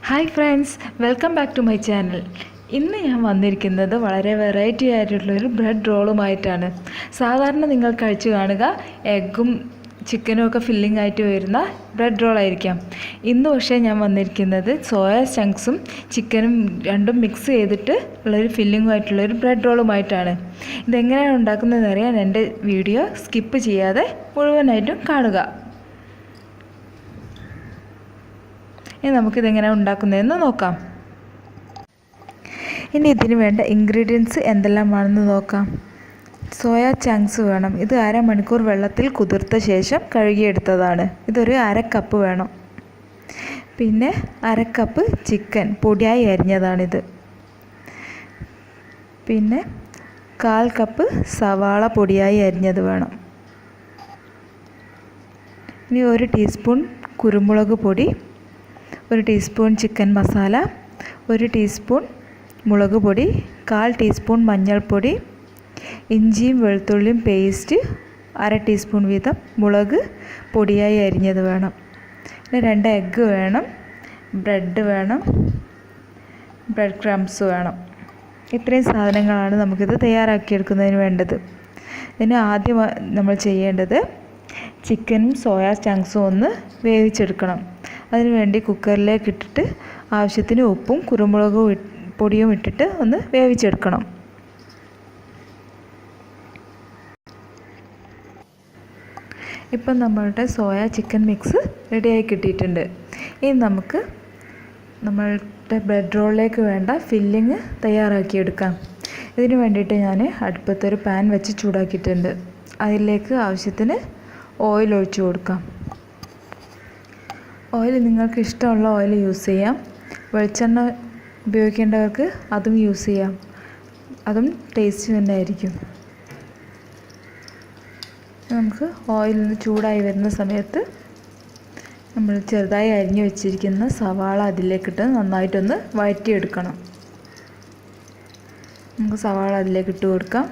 Hi friends, welcome back to my channel. ഇന്ന് ഞാൻ വന്നിരിക്കുന്നത് വളരെ വെറൈറ്റി ആയിട്ടുള്ളൊരു ബ്രെഡ് റോളുമായിട്ടാണ്. സാധാരണ നിങ്ങൾ കഴിച്ചു കാണുക എഗ്ഗും ചിക്കനും ഒക്കെ ഫില്ലിംഗ് ആയിട്ട് വരുന്ന ബ്രെഡ് റോളായിരിക്കാം. ഇന്ന് പക്ഷേ ഞാൻ വന്നിരിക്കുന്നത് സോയ ചങ്ക്സും ചിക്കനും രണ്ടും മിക്സ് ചെയ്തിട്ട് ഉള്ളൊരു ഫില്ലിംഗുമായിട്ടുള്ളൊരു ബ്രെഡ് റോളുമായിട്ടാണ്. ഇതെങ്ങനെയാണ് ഉണ്ടാക്കുന്നതെന്ന് അറിയാൻ എൻ്റെ വീഡിയോ സ്കിപ്പ് ചെയ്യാതെ മുഴുവനായിട്ടും കാണുക. ഇനി നമുക്കിതെങ്ങനെയാണ് ഉണ്ടാക്കുന്നതെന്ന് നോക്കാം. ഇനി ഇതിന് വേണ്ട ഇൻഗ്രീഡിയൻസ് എന്തെല്ലാമാണെന്ന് നോക്കാം. സോയ ചങ്ക്സ് വേണം. ഇത് അരമണിക്കൂർ വെള്ളത്തിൽ കുതിർത്ത ശേഷം കഴുകിയെടുത്തതാണ്. ഇതൊരു 1/2 കപ്പ് വേണം. പിന്നെ 1/2 കപ്പ് ചിക്കൻ പൊടിയായി അരിഞ്ഞതാണിത്. പിന്നെ 1/4 കപ്പ് സവാള പൊടിയായി അരിഞ്ഞത് വേണം. ഇനി 1 ടീസ്പൂൺ കുരുമുളക് പൊടി, 1 ടീസ്പൂൺ ചിക്കൻ മസാല, 1 ടീസ്പൂൺ മുളക് പൊടി, 1/4 ടീസ്പൂൺ മഞ്ഞൾപ്പൊടി, ഇഞ്ചിയും വെളുത്തുള്ളിയും പേസ്റ്റ് 1/2 ടീസ്പൂൺ വീതം, മുളക് പൊടിയായി അരിഞ്ഞത് വേണം. പിന്നെ 2 എഗ്ഗ് വേണം, ബ്രെഡ് വേണം, ബ്രെഡ് ക്രംസ് വേണം. ഇത്രയും സാധനങ്ങളാണ് നമുക്കിത് തയ്യാറാക്കിയെടുക്കുന്നതിന് വേണ്ടത്. ഇതിന് ആദ്യം നമ്മൾ ചെയ്യേണ്ടത് ചിക്കനും സോയ ചങ്ക്സും ഒന്ന് വേവിച്ചെടുക്കണം. അതിനുവേണ്ടി കുക്കറിലേക്ക് ഇട്ടിട്ട് ആവശ്യത്തിന് ഉപ്പും കുരുമുളക് പൊടിയും ഇട്ടിട്ട് ഒന്ന് വേവിച്ചെടുക്കണം. ഇപ്പം നമ്മളുടെ സോയ ചിക്കൻ മിക്സ് റെഡിയായി കിട്ടിയിട്ടുണ്ട്. ഇനി നമുക്ക് നമ്മളുടെ ബ്രെഡ് റോളിലേക്ക് വേണ്ട ഫില്ലിങ് തയ്യാറാക്കിയെടുക്കാം. ഇതിന് വേണ്ടിയിട്ട് ഞാൻ അടുപ്പത്തൊരു പാൻ വെച്ച് ചൂടാക്കിയിട്ടുണ്ട്. അതിലേക്ക് ആവശ്യത്തിന് ഓയിൽ ഒഴിച്ചു കൊടുക്കാം. ഓയിൽ നിങ്ങൾക്ക് ഇഷ്ടമുള്ള ഓയിൽ യൂസ് ചെയ്യാം. വെളിച്ചെണ്ണ ഉപയോഗിക്കേണ്ടവർക്ക് അതും യൂസ് ചെയ്യാം. അതും ടേസ്റ്റ് തന്നെ ആയിരിക്കും. നമുക്ക് ഓയിൽ ചൂടായി വരുന്ന സമയത്ത് നമ്മൾ ചെറുതായി അരിഞ്ഞു വെച്ചിരിക്കുന്ന സവാള അതിലേക്കിട്ട് നന്നായിട്ടൊന്ന് വഴറ്റിയെടുക്കണം. നമുക്ക് സവാള അതിലേക്ക് ഇട്ട് കൊടുക്കാം.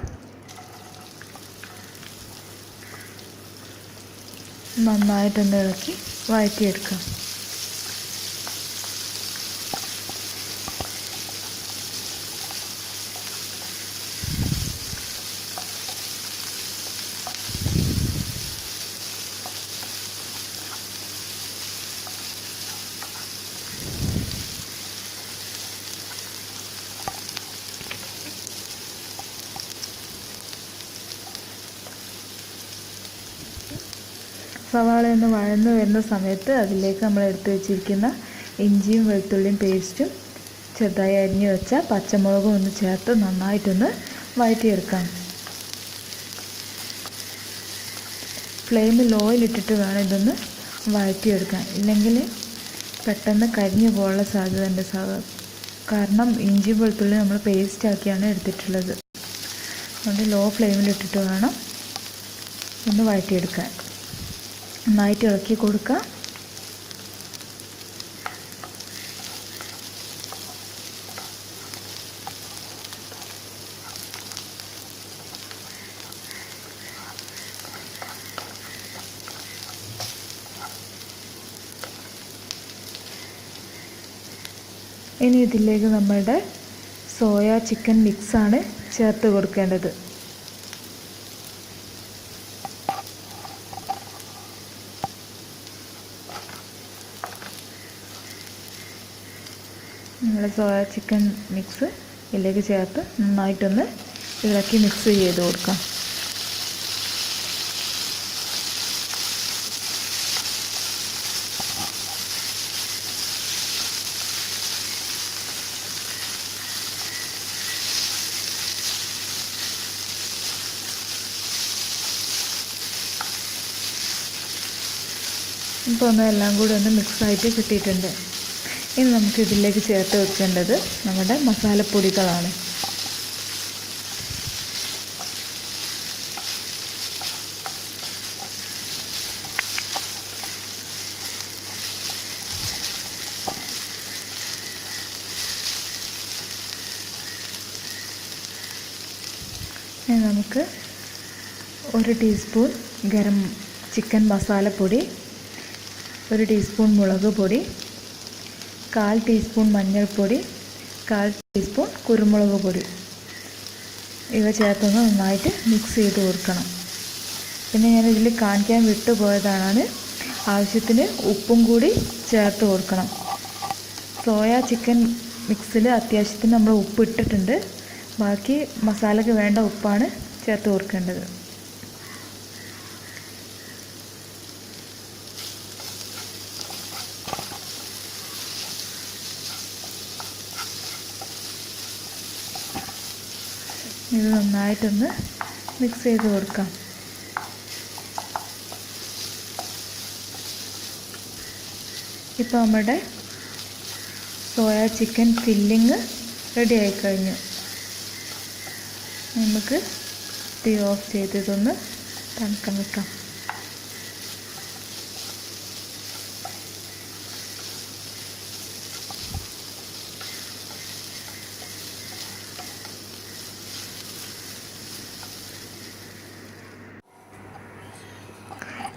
നന്നായിട്ടൊന്ന് ഇളക്കി വഴറ്റിയെടുക്കാം. സവാള ഒന്ന് വഴന്ന് വരുന്ന സമയത്ത് അതിലേക്ക് നമ്മൾ എടുത്ത് വെച്ചിരിക്കുന്ന ഇഞ്ചിയും വെളുത്തുള്ളിയും പേസ്റ്റും ചെറുതായി അരിഞ്ഞു വെച്ച പച്ചമുളകും ഒന്ന് ചേർത്ത് നന്നായിട്ടൊന്ന് വഴറ്റിയെടുക്കാം. ഫ്ലെയിം ലോയിലിട്ടിട്ട് വേണം ഇതൊന്ന് വഴറ്റിയെടുക്കാൻ. ഇല്ലെങ്കിൽ പെട്ടെന്ന് കരിഞ്ഞു പോകാനുള്ള സാധ്യത ഉണ്ട്. കാരണം ഇഞ്ചി വെളുത്തുള്ളി നമ്മൾ പേസ്റ്റാക്കിയാണ് എടുത്തിട്ടുള്ളത്. അതുകൊണ്ട് ലോ ഫ്ലെയിമിലിട്ടിട്ട് വേണം ഒന്ന് വഴറ്റിയെടുക്കാൻ. നന്നായിട്ട് ഇളക്കി കൊടുക്കുക. ഇനി ഇതിലേക്ക് നമ്മളുടെ സോയ ചിക്കൻ മിക്സാണ് ചേർത്ത് കൊടുക്കേണ്ടത്. നമ്മൾ സോയ ചിക്കൻ മിക്സ് ഇതിലേക്ക് ചേർത്ത് നന്നായിട്ടൊന്ന് ഇളക്കി മിക്സ് ചെയ്ത് കൊടുക്കാം. ഇപ്പോൾ ഒന്ന് എല്ലാം കൂടി ഒന്ന് മിക്സായിട്ട് കിട്ടിയിട്ടുണ്ട്. ഇനി നമുക്ക് ഇതിലേക്ക് ചേർത്ത് വെക്കേണ്ടത് നമ്മുടെ മസാലപ്പൊടികളാണ്. ഇനി നമുക്ക് 1 ടീസ്പൂൺ ചിക്കൻ മസാലപ്പൊടി, 1 ടീസ്പൂൺ മുളക് പൊടി, 1/4 ടീസ്പൂൺ മഞ്ഞൾപ്പൊടി, 1/4 ടീസ്പൂൺ കുരുമുളക് പൊടി ഇവ ചേർത്തൊന്ന് നന്നായിട്ട് മിക്സ് ചെയ്ത് കൊടുക്കണം. പിന്നെ ഞാനിതിൽ കാണിക്കാൻ വിട്ടുപോയതാണ്, ആവശ്യത്തിന് ഉപ്പും കൂടി ചേർത്ത് കൊടുക്കണം. സോയ ചിക്കൻ മിക്സിൽ അത്യാവശ്യത്തിന് നമ്മൾ ഉപ്പ് ഇട്ടിട്ടുണ്ട്. ബാക്കി മസാലയ്ക്ക് വേണ്ട ഉപ്പാണ് ചേർത്ത് കൊടുക്കേണ്ടത്. ഇത് നന്നായിട്ടൊന്ന് മിക്സ് ചെയ്ത് കൊടുക്കാം. ഇപ്പോൾ നമ്മുടെ സോയ ചിക്കൻ ഫില്ലിങ് റെഡി ആയിക്കഴിഞ്ഞു. നമുക്ക് തീ ഓഫ് ചെയ്തതൊന്ന് തണുക്കാൻ വെക്കാം.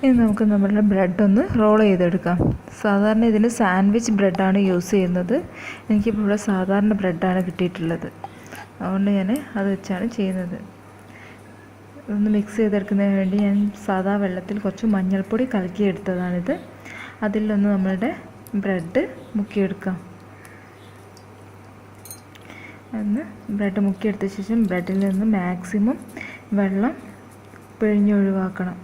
ഇനി നമുക്ക് നമ്മുടെ ബ്രെഡൊന്ന് റോൾ ചെയ്തെടുക്കാം. സാധാരണ ഇതിൽ സാൻഡ്വിച്ച് ബ്രെഡാണ് യൂസ് ചെയ്യുന്നത്. എനിക്കിപ്പോൾ ഇവിടെ സാധാരണ ബ്രെഡാണ് കിട്ടിയിട്ടുള്ളത്. അതുകൊണ്ട് ഞാൻ അത് വെച്ചാണ് ചെയ്യുന്നത്. ഒന്ന് മിക്സ് ചെയ്തെടുക്കുന്നതിന് വേണ്ടി ഞാൻ സാധാ വെള്ളത്തിൽ കുറച്ച് മഞ്ഞൾപ്പൊടി കലക്കിയെടുത്തതാണിത്. അതിലൊന്ന് നമ്മളുടെ ബ്രെഡ് മുക്കിയെടുക്കാം. ഒന്ന് ബ്രെഡ് മുക്കിയെടുത്ത ശേഷം ബ്രെഡിൽ നിന്ന് മാക്സിമം വെള്ളം പിഴിഞ്ഞൊഴിവാക്കണം.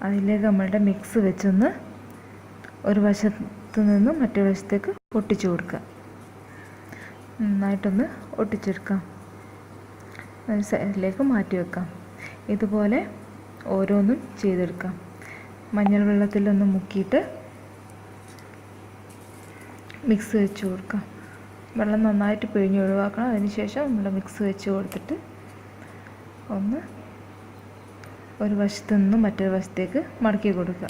അതിലേക്ക് നമ്മളുടെ മിക്സ് വെച്ചൊന്ന് ഒരു വശത്ത് നിന്ന് മറ്റേ വശത്തേക്ക് ഒട്ടിച്ചു കൊടുക്കുക. നന്നായിട്ടൊന്ന് ഒട്ടിച്ചെടുക്കാം. സൈഡിലേക്ക് മാറ്റി വെക്കാം. ഇതുപോലെ ഓരോന്നും ചെയ്തെടുക്കാം. മഞ്ഞൾ വെള്ളത്തിലൊന്ന് മുക്കിയിട്ട് മിക്സ് വെച്ച് കൊടുക്കാം. വെള്ളം നന്നായിട്ട് പിഴിഞ്ഞ് ഒഴിവാക്കണം. അതിനുശേഷം നമ്മുടെ മിക്സ് വെച്ച് കൊടുത്തിട്ട് ഒന്ന് ഒരു വശത്തു നിന്നും മറ്റൊരു വശത്തേക്ക് മടക്കി കൊടുക്കുക.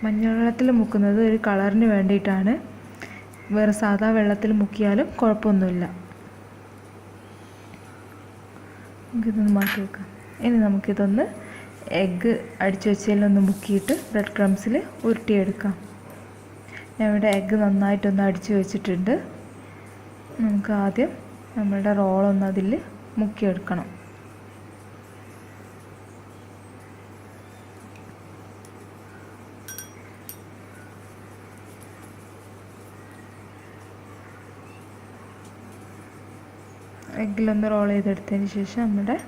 മഞ്ഞൾ വെള്ളത്തിൽ മുക്കുന്നത് ഒരു കളറിന് വേണ്ടിയിട്ടാണ്. വേറെ സാധാ വെള്ളത്തിൽ മുക്കിയാലും കുഴപ്പമൊന്നുമില്ല. നമുക്കിതൊന്ന് മാറ്റി വെക്കാം. ഇനി നമുക്കിതൊന്ന് എഗ്ഗ് അടിച്ചു വെച്ചതിലൊന്ന് മുക്കിയിട്ട് ബ്രെഡ് ക്രംസിൽ ഉരുട്ടിയെടുക്കാം. ഞാൻ ഇവിടെ എഗ്ഗ് നന്നായിട്ടൊന്ന് അടിച്ചു വെച്ചിട്ടുണ്ട്. നമുക്ക് ആദ്യം നമ്മളുടെ റോളൊന്ന് അതിൽ മുക്കിയെടുക്കണം. എഗ്ഗിലൊന്ന് റോൾ ചെയ്തെടുത്തതിന് ശേഷം നമ്മുടെ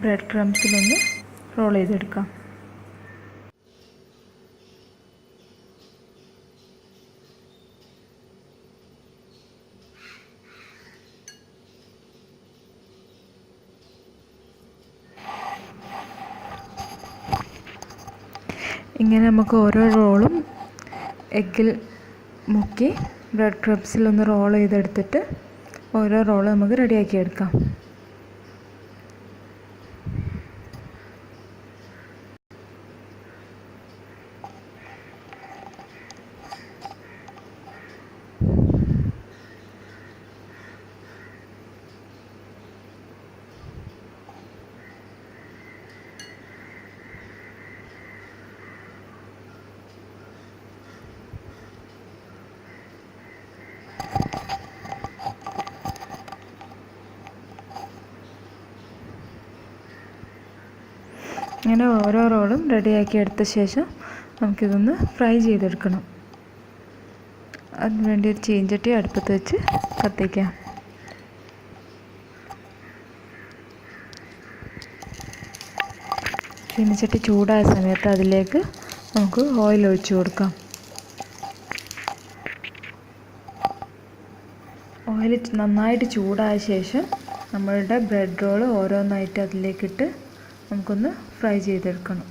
ബ്രെഡ് ക്രംസിലൊന്ന് റോൾ ചെയ്തെടുക്കാം. ഇങ്ങനെ നമുക്ക് ഓരോ റോളും എഗ്ഗിൽ മുക്കി ബ്രെഡ് ക്രംസിലൊന്ന് റോൾ ചെയ്തെടുത്തിട്ട് ഓരോ റോള് നമുക്ക് റെഡിയാക്കി എടുക്കാം. ഇങ്ങനെ ഓരോ റോളും റെഡിയാക്കി എടുത്ത ശേഷം നമുക്കിതൊന്ന് ഫ്രൈ ചെയ്തെടുക്കണം. അതിനുവേണ്ടി ഒരു ചീഞ്ചട്ടി അടുപ്പത്ത് വെച്ച് കത്തിക്കാം. ചീനച്ചട്ടി ചൂടായ സമയത്ത് അതിലേക്ക് നമുക്ക് ഓയിൽ ഒഴിച്ചു കൊടുക്കാം. ഓയിൽ നന്നായിട്ട് ചൂടായ ശേഷം നമ്മളുടെ ബ്രെഡ് റോൾ ഓരോന്നായിട്ട് അതിലേക്കിട്ട് നമുക്കൊന്ന് ഫ്രൈ ചെയ്തെടുക്കണം.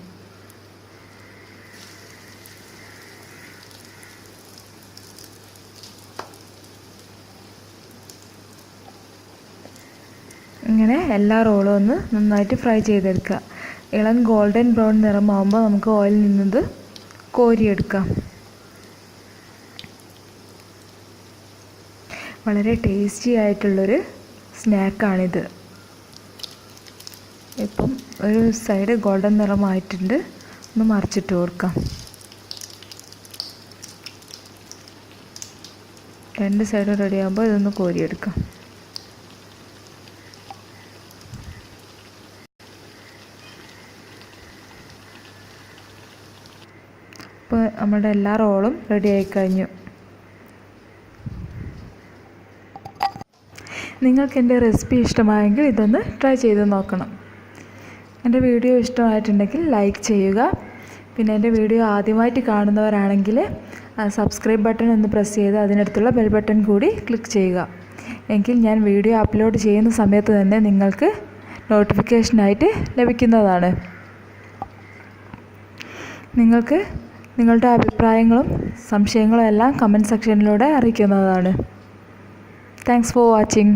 ഇങ്ങനെ എല്ലാ റോളും ഒന്ന് നന്നായിട്ട് ഫ്രൈ ചെയ്തെടുക്കുക. ഇളം ഗോൾഡൻ ബ്രൗൺ നിറമാകുമ്പോൾ നമുക്ക് ഓയിലിൽ നിന്നത് കോരിയെടുക്കാം. വളരെ ടേസ്റ്റി ആയിട്ടുള്ളൊരു സ്നാക്കാണിത്. ഇപ്പം ഒരു സൈഡ് ഗോൾഡൻ നിറമായിട്ടുണ്ട്. ഒന്ന് മറിച്ചിട്ട് കൊടുക്കാം. രണ്ട് സൈഡും റെഡി ആകുമ്പോൾ ഇതൊന്ന് കോരിയെടുക്കാം. ഇപ്പോൾ നമ്മുടെ എല്ലാ റോളും റെഡി ആയി കഴിഞ്ഞു. നിങ്ങൾക്ക് എൻ്റെ റെസിപ്പി ഇഷ്ടമായെങ്കിൽ ഇതൊന്ന് ട്രൈ ചെയ്ത് നോക്കണം. എൻ്റെ വീഡിയോ ഇഷ്ടമായിട്ടുണ്ടെങ്കിൽ ലൈക്ക് ചെയ്യുക. പിന്നെ എൻ്റെ വീഡിയോ ആദ്യമായിട്ട് കാണുന്നവരാണെങ്കിൽ സബ്സ്ക്രൈബ് ബട്ടൺ ഒന്ന് പ്രസ് ചെയ്ത് അതിനടുത്തുള്ള ബെൽ ബട്ടൺ കൂടി ക്ലിക്ക് ചെയ്യുക. എങ്കിൽ ഞാൻ വീഡിയോ അപ്ലോഡ് ചെയ്യുന്ന സമയത്ത് തന്നെ നിങ്ങൾക്ക് നോട്ടിഫിക്കേഷനായിട്ട് ലഭിക്കുന്നതാണ്. നിങ്ങൾക്ക് നിങ്ങളുടെ അഭിപ്രായങ്ങളും സംശയങ്ങളും എല്ലാം കമൻറ്റ് സെക്ഷനിലൂടെ അറിയിക്കുന്നതാണ്. Thanks for watching.